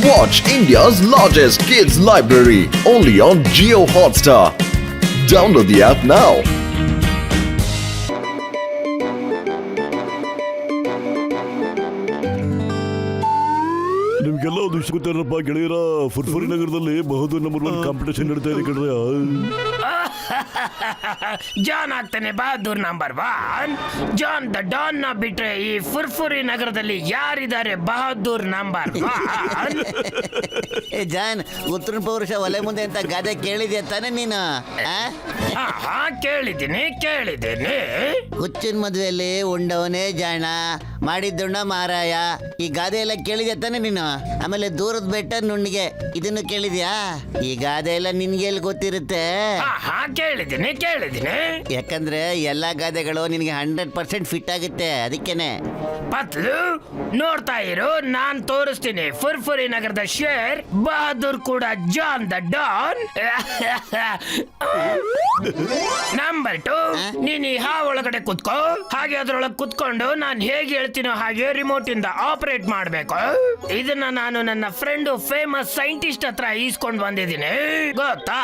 Watch India's largest kids library only on Jio Hotstar. Download the app now. ನಿಮ್ಗೆಲ್ಲ ಒಂದು ವಿಷಯ ಗೊತ್ತಾರಪ್ಪ ಗೆಳೆಯರ, ಫುರ್ಫುರಿ ನಗರದಲ್ಲಿ ಬಹದ್ದೂರ್ ನಂಬರ್ 1 ಕಾಂಪಿಟೇಷನ್ ನಡೀತಾ ಇದೆ ಕಣ್ರೆ. ಜಾನ್ ಆಗ್ತಾನೆ ಬಹದ್ದೂರ್ ನಂಬರ್ 1. ಜಾನ್ ದ ಡಾನ್ ನ ಬಿಟ್ರೆ ಈ ಫುರ್ಫುರಿ ನಗರದಲ್ಲಿ ಯಾರಿದ್ದಾರೆ ಬಹದ್ದೂರ್ ನಂಬರ್ 1? ಜಾನ್, ಉತ್ತರ ಪೌರುಷ ಒಲೆ ಮುಂದೆ ಅಂತ ಗಾದೆ ಕೇಳಿದ್ಯಾ ತಾನೆ ನೀನು? ಹಾ ಕೇಳಿದ್ದೀನಿ. ಹುಚ್ಚಿನ ಮದುವೆಯಲ್ಲಿ ಉಂಡವನೇ ಜಾಣ, ಮಾಡಿದ್ದುಣ್ಣ ಮಾರಾಯ. ಈ ಗಾದೆ ಎಲ್ಲ ಕೇಳಿದ್ಯಾ ತಾನೆ ನೀನು? ಆಮೇಲೆ ದೂರದ ಬೆಟ್ಟ ನುಣ್ಣಿಗೆ, ಇದನ್ನು ಕೇಳಿದ್ಯಾ? ಈ ಗಾದೆ ಎಲ್ಲ ನಿನ್ಗೆ ಎಲ್ಲಿ ಗೊತ್ತಿರುತ್ತೆ? ಕೇಳಿದ್ದೀನಿ. ಯಾಕಂದ್ರೆ ಎಲ್ಲಾ ಗಾದೆಗಳು ನಿನಗೆ 100% ಫಿಟ್ ಆಗುತ್ತೆ, ಅದಕ್ಕೇನೆ. ಪತ್ಲು ನೋಡ್ತಾ ಇರು, ನಾನ್ ತೋರಿಸ್ತೀನಿ ಫುರ್ಫುರಿ ನಗರದ ಶೇರ್ ಬಹದ್ದೂರ್ ಕೂಡ ಜಾನ್ ದ ಡಾನ್. ನಂಬರ್ 2, ನೀನ್ ಈ ಒಳಗಡೆ ಕುತ್ಕೋ. ಹಾಗೆ ಅದ್ರೊಳಗೆ ಕುತ್ಕೊಂಡು ನಾನ್ ಹೇಗೆ ಹೇಳ್ತೀನೋ ಹಾಗೆ ರಿಮೋಟ್ ಇಂದ ಆಪರೇಟ್ ಮಾಡ್ಬೇಕು. ಇದನ್ನ ನಾನು ನನ್ನ ಫ್ರೆಂಡ್ ಫೇಮಸ್ ಸೈಂಟಿಸ್ಟ್ ಹತ್ರ ಈಸ್ಕೊಂಡ್ ಬಂದಿದ್ದೀನಿ, ಗೊತ್ತಾ?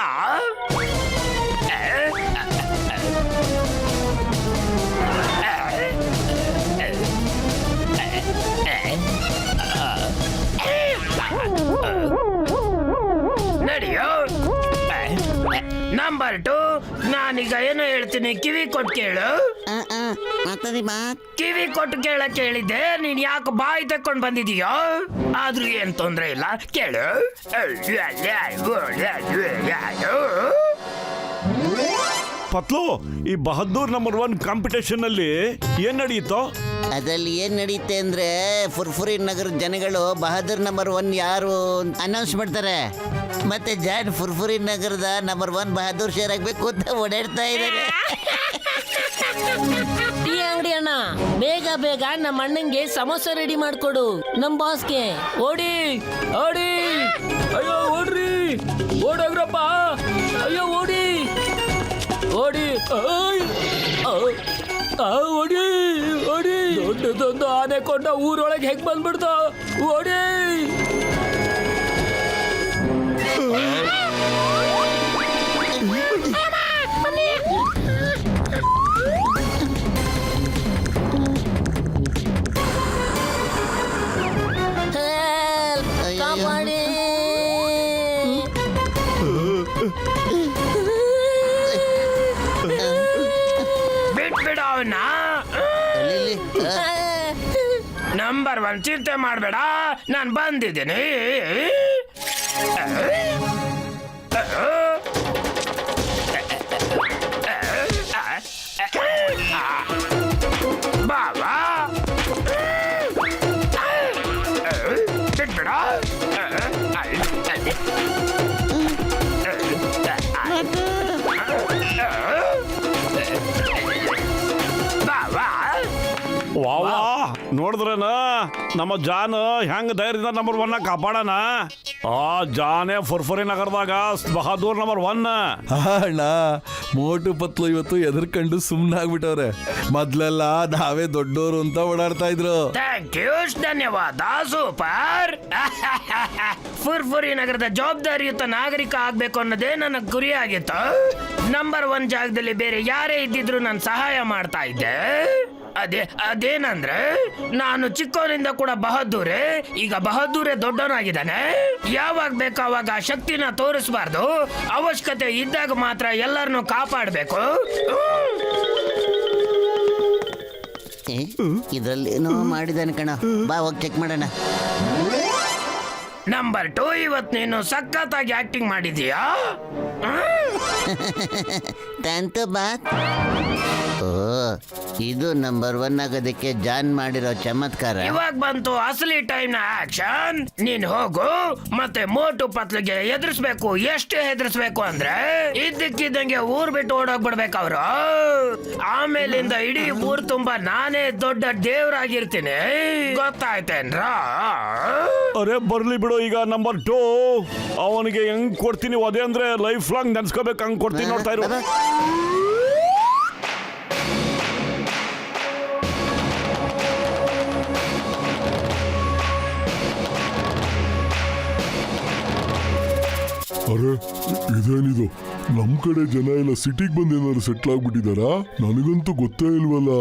ನಡಿಯೋ. ನಂಬರ್ 2, ನಾನೀಗ ಏನೋ ಹೇಳ್ತೀನಿ, ಕಿವಿ ಕೊಟ್ಟು ಕೇಳು. ಕಿವಿ ಕೊಟ್ಟು ಕೇಳಕ್ ಹೇಳಿದ್ದೆ, ನೀನ್ ಯಾಕೆ ಬಾಯಿ ತಕೊಂಡ್ ಬಂದಿದೀಯೋ? ಆದ್ರೂ ಏನ್ ತೊಂದ್ರೆ ಇಲ್ಲ, ಕೇಳು. ಪತ್ಲು, ಈ ಬಹದ್ದೂರ್ ನಂಬರ್ 1 ಕಾಂಪಿಟೇಷನ್ ಅಲ್ಲಿ ಏನ್ ನಡೆಯಿತೋ? ಅದ್ರಲ್ಲಿ ಏನ್ ನಡೀತೆ ಅಂದ್ರೆ, ಫುರ್ಫುರಿ ನಗರದ ಜನಗಳು ಬಹದ್ದೂರ್ ನಂಬರ್ 1 ಯಾರು ಅನೌನ್ಸ್ ಮಾಡ್ತಾರೆ. ಮತ್ತೆ ಜಾನ್ ಫುರ್ಫುರಿ ನಗರದ ನಂಬರ್ 1 ಬಹದ್ದೂರ್ ಶೇರ್ ಆಗ್ಬೇಕು ಅಂತ ಓಡಾಡ್ತಾ ಇದ್ದಾರೆ. ಟೀ ಅಂಗಡಿ ಅಣ್ಣ, ಬೇಗ ನಮ್ಮ ಅಣ್ಣಂಗೆ ಸಮೋಸ ರೆಡಿ ಮಾಡ್ಕೊಡು. ನಮ್ ಬಾಸ್ಗೆ ಓಡಿ. ಅಯ್ಯೋ ಓಡ್ರಿ, ಓಡೋಗ್ರಪ್ಪ. ಅಯ್ಯೋ ಓಡಿ. ಓಡಿ. ದೊಡ್ಡದೊಂದು ಆನೆ ಕೊಂಡ ಊರೊಳಗೆ ಹೆಂಗ್ ಬಂದ್ಬಿಡ್ತ. ಓಡಿ. ಕಾಪಾಡಿ. ಬಿಟ್ಬಿಡ ಅವನ್ನ. ನಂಬರ್ 1 ಚಿಂತೆ ಮಾಡ್ಬೇಡ, ನಾನು ಬಂದಿದ್ದೀನಿ. ಬಾಬಾ ಬಿಟ್ಬಿಡ. ವಾ ನೋಡಿದ್ರನ ನಮ್ಮ ಜಾನ್ ಹೆಂಗ್ ಧೈರ್ಯದಿಂದ ನಂಬರ್ 1 ಕಾಪಾಡಣ. ಆ ಜಾನೇ ಫುರ್ಫುರಿ ನಗರದಾಗ ಬಹದ್ದೂರ್ ನಂಬರ್ 1. ಅಣ್ಣ, ಮೋಟು ಪತ್ಲು ಇವತ್ತು ಎದರ್ಕೊಂಡು ಸುಮ್ಮನಾಗ್ಬಿಟ್ಟವ್ರೆ. ಮೊದ್ಲೆಲ್ಲ ನಾವೇ ದೊಡ್ಡೋರು ಅಂತ ಓಡಾಡ್ತಾ ಇದ್ರು. ಥ್ಯಾಂಕ್ ಯು, ಧನ್ಯವಾದ, ಸೂಪರ್. ಫುರ್ಫುರಿ ನಗರದ ಜವಾಬ್ದಾರಿಯುತ ನಾಗರಿಕ ಆಗ್ಬೇಕು ಅನ್ನೋದೇ ನನ್ನ ಗುರಿ ಆಗಿತ್ತು. ನಂಬರ್ 1 ಜಾಗದಲ್ಲಿ ಬೇರೆ ಯಾರೇ ಇದ್ದಿದ್ರು ನಾನು ಸಹಾಯ ಮಾಡ್ತಾ ಇದ್ದೆ. ಅದೇನಂದ್ರೆ, ನಾನು ಚಿಕ್ಕವನಿಂದ ಕೂಡ ಬಹದ್ದೂರೇ, ಈಗ ಬಹದ್ದೂರೇ ದೊಡ್ಡವನಾಗಿದ್ದಾನೆ. ಯಾವಾಗ ಬೇಕು ಅವಾಗ ಶಕ್ತಿನ ತೋರಿಸಬಾರ್ದು, ಅವಶ್ಯಕತೆ ಇದ್ದಾಗ ಮಾತ್ರ ಎಲ್ಲರನ್ನು ಕಾಪಾಡಬೇಕು. ಇದ್ರಲ್ಲಿ ಏನೋ ಮಾಡಿದಾನೆ ಕಣ, ಬಾ ಹೋಗಿ ಚೆಕ್ ಮಾಡೋಣ. ನಂಬರ್ 2, ಇವತ್ತು ನೀನು ಸಖತ್ತಾಗಿ ಆಕ್ಟಿಂಗ್ ಮಾಡಿದೀಯಾ. Thank you both. ಓ, ಇದು ನಂಬರ್ 1 ಆಗೋದಕ್ಕೆ ಜಾನ್ ಮಾಡಿರೋ ಚಮತ್ಕಾರ. ಇವಾಗ ಬಂತು ಅಸಲಿ ಟೈಮ್ ನ ಆಕ್ಷನ್. ನೀನ್ ಹೋಗು, ಮತ್ತೆ ಮೋಟು ಪತ್ಲಿಗೆ ಎದುರಿಸ್ಬೇಕು. ಎಷ್ಟು ಹೆದರ್ಸ್ಬೇಕು ಅಂದ್ರೆ, ಇದ್ದಕ್ಕಿದ್ದಂಗೆ ಊರ್ ಬಿಟ್ಟು ಓಡೋಗ್ಬಿಡ್ಬೇಕು ಅವರು. ಆಮೇಲಿಂದ ಇಡೀ ಊರ್ ತುಂಬಾ ನಾನೇ ದೊಡ್ಡ ದೇವ್ರಾಗಿರ್ತೀನಿ, ಗೊತ್ತಾಯ್ತೇನ್ರ? ಅರೆ ಬರ್ಲಿ ಬಿಡು. ಈಗ ನಂಬರ್ 2 ಅವನಿಗೆ ಹೆಂಗ್ ಕೊಡ್ತೀನಿ ಅದೇ ಅಂದ್ರೆ ಲೈಫ್ ಲಾಂಗ್ ನೆನ್ಸ್ಕೋಬೇಕು, ಹಂಗ್ ಕೊಡ್ತೀನಿ. ನೋಡ್ತಾ ಇರು. ಅರೆ ಇದೇನಿದು ನಮ್ ಕಡೆ ಜನ ಎಲ್ಲ ಸಿಟಿಗೆ ಬಂದು ಏನಾದ್ರು ಸೆಟ್ಲ್ ಆಗ್ಬಿಟ್ಟಿದಾರಾ? ನನಗಂತೂ ಗೊತ್ತೇ ಇಲ್ವಲ್ಲ.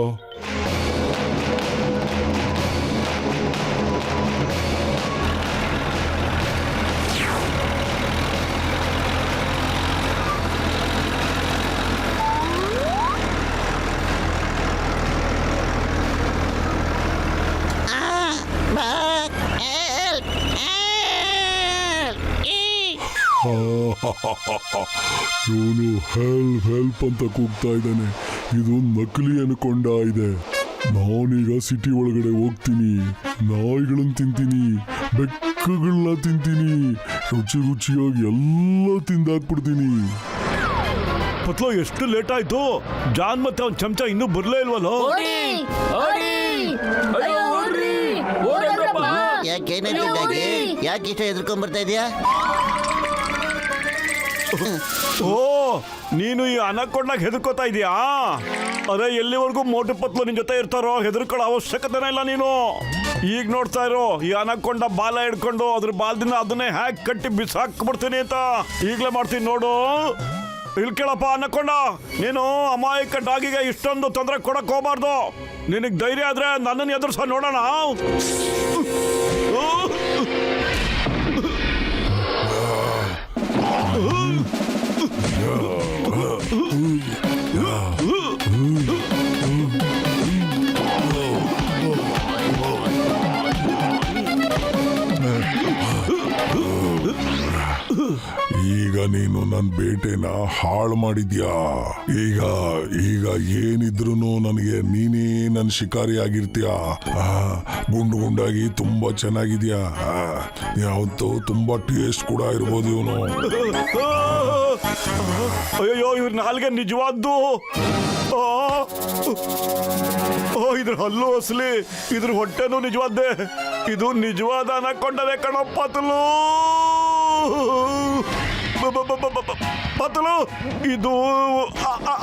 ಇವನು ಹೆಲ್ಪ್ ಅಂತ ಕೂಗ್ತಾ ಇದ್ದಾನೆ. ಇದು ನಕಲಿ ಅನ್ಕೊಂಡ ಇದೆ. ನಾನೀಗ ಸಿಟಿ ಒಳಗಡೆ ಹೋಗ್ತೀನಿ, ನಾಯಿಗಳನ್ನ ತಿಂತೀನಿ, ಬೆಕ್ಕುಗಳನ್ನ ತಿಂತೀನಿ, ರುಚಿಯಾಗಿ ಎಲ್ಲ ತಿಂದಾಕ್ಬಿಡ್ತೀನಿ. ಪತ್ಲು ಎಷ್ಟು ಲೇಟ್ ಆಯ್ತು? ಜಾನ್ ಮತ್ತೆ ಅವ್ನ ಚಮಚ ಇನ್ನೂ ಬರ್ಲೇ ಇಲ್ವಲ್ಲೋ? ಯಾಕೇನಾಯ್ತು? ಯಾಕೆ ಇಷ್ಟ ಎದ್ಕೊಂಡ್ ಬರ್ತಾ ಇದೀಯಾ? ಓ, ನೀನು ಈ ಅನಕೊಂಡಾಗ ಹೆದರ್ಕೋತಾ ಇದೀಯಾ? ಅರೆ, ಎಲ್ಲಿವರೆಗೂ ಮೋಟು ಪತ್ಲು ನಿನ್ ಜೊತೆ ಇರ್ತಾರೋ ಹೆದರ್ಕೊಳ್ಳೋ ಅವಶ್ಯಕತೆನೇ ಇಲ್ಲ ನೀನು. ಈಗ ನೋಡ್ತಾ ಇರೋ, ಈ ಅನಕೊಂಡ ಬಾಲ ಹಿಡ್ಕೊಂಡು ಅದ್ರ ಬಾಲದಿಂದ ಅದನ್ನೇ ಹ್ಯಾಕ್ ಕಟ್ಟಿ ಬಿಸಾಕ್ಬಿಡ್ತೀನಿ ಅಂತ ಈಗಲೇ ಮಾಡ್ತೀನಿ ನೋಡು. ಇಲ್ಲಿ ಕೇಳಪ್ಪ ಅನಕೊಂಡ, ನೀನು ಅಮಾಯಕ ಡಾಗಿಗೆ ಇಷ್ಟೊಂದು ತೊಂದರೆ ಕೊಡಕ್ ಹೋಗ್ಬಾರ್ದು. ನಿನಗ್ ಧೈರ್ಯ ಆದ್ರೆ ನನ್ನನ್ನು ಎದುರ್ಸ ನೋಡೋಣ. ಈಗ ನೀನು ನನ್ನ ಬೇಟೆನ ಹಾಳು ಮಾಡಿದ್ಯಾ. ಈಗ ಏನಿದ್ರು ನನಗೆ ನೀನೇ ನನ್ನ ಶಿಕಾರಿ ಆಗಿರ್ತೀಯ. ಗುಂಡಾಗಿ ತುಂಬಾ ಚೆನ್ನಾಗಿದ್ಯಾ. ಯಾವತ್ತೂ ತುಂಬಾ ಟೇಸ್ಟ್ ಕೂಡ ಇರ್ಬೋದು ಇವನು. ಅಯ್ಯೋ, ಇವ್ರ ನಾಲ್ಗೆ ನಿಜವಾದ್ದು. ಇದ್ರ ಹಲ್ಲು ಅಸಲಿ, ಇದ್ರ ಹೊಟ್ಟೆನೂ ನಿಜವಾದ್ದೆ. ಇದು ನಿಜವಾದ ಅನಕೊಂಡನೆ ಕಣೋ ಪತ್ಲು. ಪತ್ಲು, ಇದು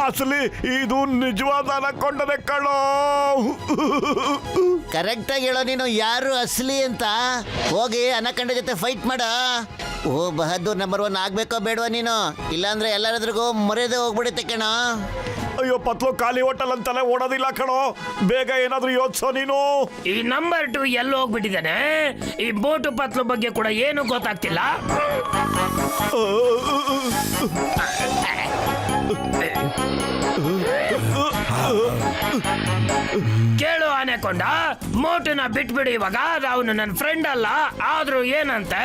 ಅಸಲಿ, ಇದು ನಿಜವಾದ ಅನಕೊಂಡನೆ ಕಣೋ. ಕರೆಕ್ಟ್ ಆಗಿ ಹೇಳೋ ನೀನು, ಯಾರು ಅಸಲಿ ಅಂತ. ಹೋಗಿ ಅನಕೊಂಡ ಜೊತೆ ಫೈಟ್ ಮಾಡ. ಓ ಬಹದ್ದೂರ್ ನಂಬರ್ 1 ಆಗ್ಬೇಕೋ ಬೇಡವಾ ನೀನು? ಇಲ್ಲಾಂದ್ರೆ ಎಲ್ಲರದ್ರಿಗೂ ಮೊರೆದೇ ಹೋಗ್ಬಿಡುತ್ತೆ ಕಣ. ಅಯ್ಯೋ ಪತ್ಲು, ಖಾಲಿ ಹೋಟೆಲ್ ಅಂತಾನೆ ಓಡೋದಿಲ್ಲ ಕಣೋ. ಬೇಗ ಏನಾದ್ರೂ ಯೋಚಿಸೋ ನೀನು. ಈ ನಂಬರ್ 2 ಎಲ್ಲಿ ಹೋಗ್ಬಿಟ್ಟಿದ್ದಾನೆ? ಈ ಬೋಟು ಪತ್ಲು ಬಗ್ಗೆ ಕೂಡ ಏನು ಗೊತ್ತಾಗ್ತಿಲ್ಲ. ಕೇಳು ಆನೆಕೊಂಡ, ಮೋಟುನ ಬಿಟ್ಬಿಡು ಇವಾಗ. ಅವನು ನನ್ನ ಫ್ರೆಂಡ್ ಅಲ್ಲ, ಆದ್ರೂ ಏನಂತೆ?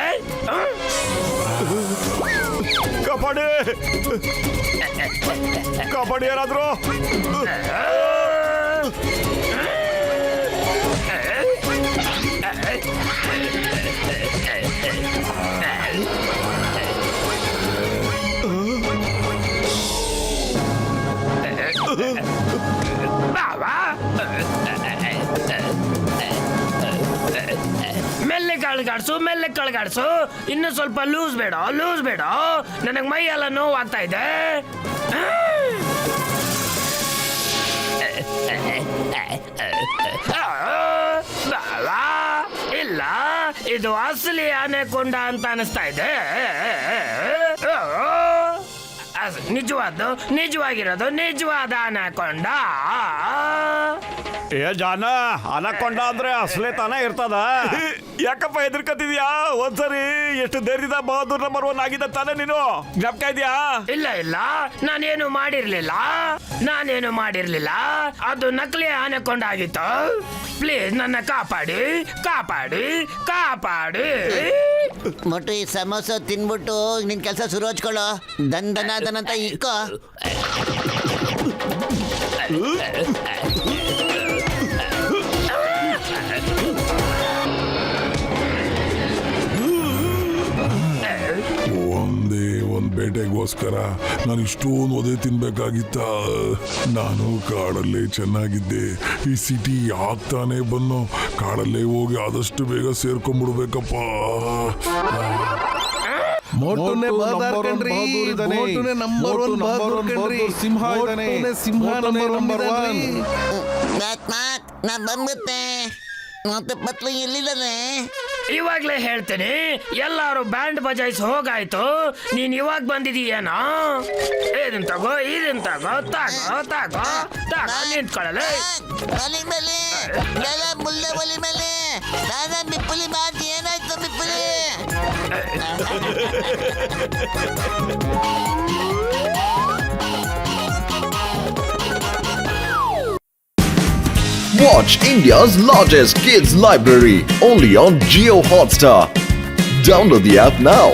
ಕಬಡ್ಡಿ ಏನಾದ್ರು? ಮೆಲ್ಲೆ ಕಳ್ಗಾಡ್ಸು. ಇನ್ನು ಸ್ವಲ್ಪ ಲೂಸ್ ಬೇಡ. ನನಗೆ ಮೈ ಎಲ್ಲ ನೋವಾಗ್ತಾ ಇದೆ. ಇಲ್ಲ, ಇದು ಅಸಲಿ ಆನೆಕೊಂಡ ಅಂತ ಅನಿಸ್ತಾ ಇದೆ. ನಿಜವಾಗಿರೋದು ನಿಜವಾದ ಅನಕೊಂಡ. ಏ ಜಾನ, ಅನಕೊಂಡ ಅಂದ್ರೆ ಅಸಲಿ ತಾನೇ ಇರ್ತದ. ಯಾಕಪ್ಪ ಹೆದರ್ಕತಿದ್ಯಾ? ಒಂದ್ಸರಿ ಎಷ್ಟು ಧೈರ್ಯದ ಬಹದ್ದೂರ್ ನಂಬರ್ 1 ಆಗಿದ್ದ ತಾನೇ ನೀನು? ಜ್ಞಾಪಕ ಇದೆಯಾ? ಇಲ್ಲ, ನಾನೇನು ಮಾಡಿರ್ಲಿಲ್ಲ. ಅದು ನಕಲಿ ಆನೆಕೊಂಡ ಆಗಿತ್ತು. ಪ್ಲೀಸ್ ನನ್ನ ಕಾಪಾಡಿ. ಮೊಟ್ಟು ಈ ಸಮೋಸ ತಿನ್ಬಿಟ್ಟು ನಿನ್ ಕೆಲಸ ಶುರು ಹಚ್ಕೊಳ್ಳೋ. ದಂಡನಾದನಂತ ಇಕ್ಕೋ. ಒಂದ್ ಬೇಟೆಗೋಸ್ಕರ ನಾನು ಇಷ್ಟೊಂದು ಒದೆ ತಿನ್ಬೇಕಾಗಿತ್ತ? ನಾನು ಕಾಡಲ್ಲೇ ಚೆನ್ನಾಗಿದ್ದೆ. ಈ ಸಿಟಿ ಆಗ್ತಾನೆ ಬನ್ನೋ. ಕಾಡಲ್ಲೇ ಹೋಗಿ ಆದಷ್ಟು ಬೇಗ ಸೇರ್ಕೊಂಡ್ಬಿಡ್ಬೇಕಪ್ಪ. ಮೋಟುನೇ ಬಹದ್ದೂರ್ ಕಣ್ರೀ. ಮೋಟುನೇ ನಂಬರ್ 1 ಬಹದ್ದೂರ್ ಕಣ್ರೀ. ಸಿಂಹ ಇದಾನೆ. ಸಿಂಹ ನಂಬರ್ 1. ನಾ ಬಂದ್ಬಿಟ್ಟೆ. ಮತ್ತೆ ಪತ್ಲು ಎಲ್ಲಿದ್ದಾನೆ? ಇವಾಗ್ಲೇ ಹೇಳ್ತೀನಿ, ಎಲ್ಲಾರು ಬ್ಯಾಂಡ್ ಬಜಾಯಿಸಿ ಹೋಗಾಯ್ತು. ನೀನ್ ಇವಾಗ ಬಂದಿದೀಯೇನೋ? ಇದನ್ ತಗೋ, ಇದನ್ ತಗೋ, ತಗೋ ನಿಂತ್ಕೊಳ್ಳಲೆ. ಒಲಿ ಮೇಲೆ ನೆಲ ಮುಳ್ಳೆ ಒಲಿ ಮೇಲೆ ನಾನ ಮಿಪ್ಪುಲಿ ಮಾತು ಏನಾಯ್ತು ಮಿಪ್ಪುಲಿ? Watch India's largest kids library only on Geo Hotstar. Download the app now.